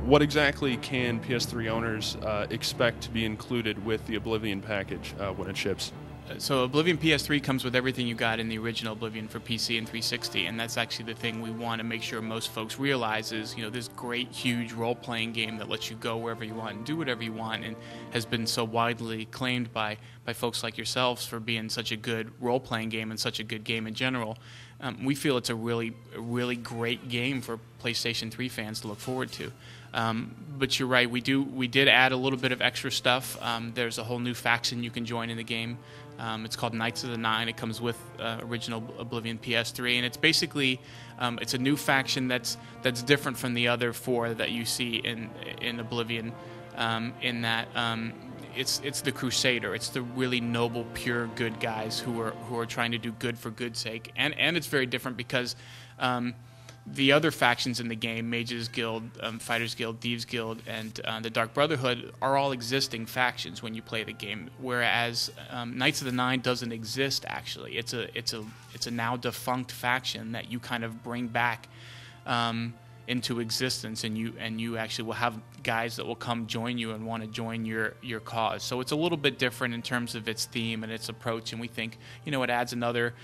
What exactly can PS3 owners expect to be included with the Oblivion package when it ships? So Oblivion PS3 comes with everything you got in the original Oblivion for PC and 360, and that's actually the thing we want to make sure most folks realize is, this great, huge role-playing game that lets you go wherever you want and do whatever you want, and has been so widely acclaimed by folks like yourselves for being such a good role-playing game and such a good game in general. We feel it's a really great game for PlayStation 3 fans to look forward to. But you're right, we did add a little bit of extra stuff. There's a whole new faction you can join in the game. It's called Knights of the Nine. It comes with original Oblivion PS3, and it's basically it's a new faction that's different from the other four that you see in Oblivion. In that it's the Crusader. It's the really noble, pure, good guys who are trying to do good for good's sake, and it's very different because the other factions in the game, Mages Guild, Fighters Guild, Thieves Guild, and the Dark Brotherhood, are all existing factions when you play the game. Whereas Knights of the Nine doesn't exist actually. It's a now defunct faction that you kind of bring back into existence, and you actually will have guys that will come join you and want to join your cause. So it's a little bit different in terms of its theme and its approach, and we think it adds another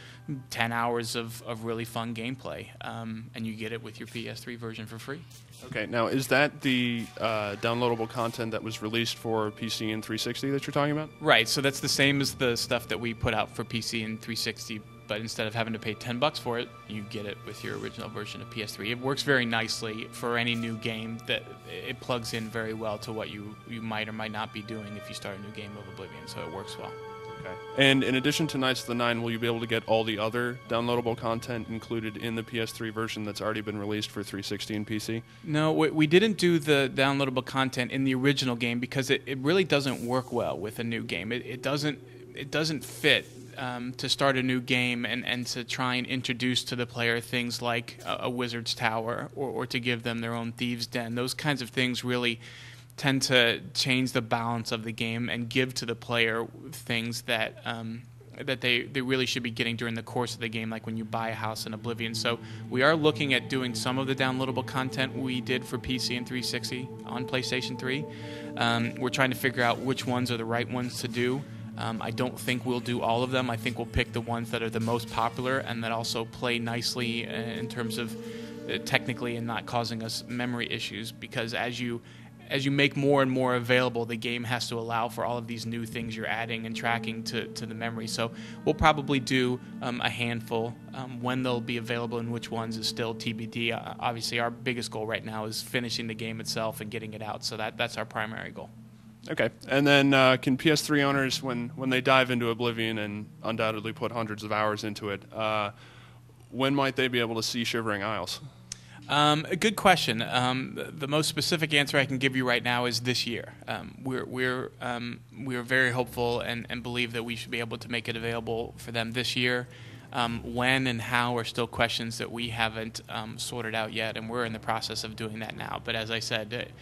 10 hours of really fun gameplay, and you get it with your PS3 version for free. Okay, now is that the downloadable content that was released for PC and 360 that you're talking about? Right, so that's the same as the stuff that we put out for PC and 360, but instead of having to pay $10 for it, you get it with your original version of PS3. It works very nicely for any new game. That it plugs in very well to what you might or might not be doing if you start a new game of Oblivion, so it works well. Okay. And in addition to Knights of the Nine, will you be able to get all the other downloadable content included in the PS3 version that's already been released for 360 and PC? No, we didn't do the downloadable content in the original game because it really doesn't work well with a new game. It doesn't fit to start a new game and to try and introduce to the player things like a wizard's tower or to give them their own thieves' den. Those kinds of things really tend to change the balance of the game and give to the player things that they really should be getting during the course of the game, like when you buy a house in Oblivion. So we are looking at doing some of the downloadable content we did for PC and 360 on PlayStation 3. We're trying to figure out which ones are the right ones to do. I don't think we'll do all of them. I think we'll pick the ones that are the most popular and that also play nicely in terms of technically and not causing us memory issues, because as you make more and more available, the game has to allow for all of these new things you're adding and tracking to the memory. So we'll probably do a handful. When they'll be available and which ones is still TBD. Obviously, our biggest goal right now is finishing the game itself and getting it out. So that's our primary goal. Okay, and then can PS3 owners, when they dive into Oblivion and undoubtedly put hundreds of hours into it, when might they be able to see Shivering Isles? A good question. The most specific answer I can give you right now is this year. We're very hopeful and believe that we should be able to make it available for them this year. When and how are still questions that we haven't sorted out yet, and we're in the process of doing that now. But as I said,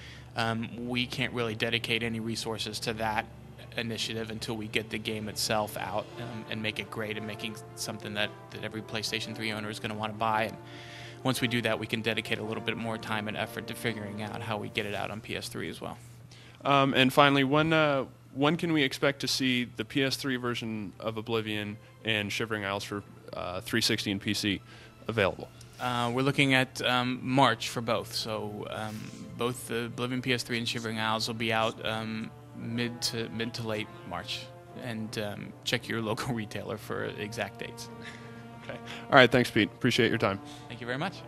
we can't really dedicate any resources to that initiative until we get the game itself out and make it great and making something that every PlayStation 3 owner is going to want to buy. And once we do that, we can dedicate a little bit more time and effort to figuring out how we get it out on PS3 as well. And finally, when can we expect to see the PS3 version of Oblivion and Shivering Isles for 360 and PC available? We're looking at March for both. So both the Oblivion PS3 and Shivering Isles will be out mid to late March. And check your local retailer for exact dates. Okay. All right. Thanks, Pete. Appreciate your time. Thank you very much.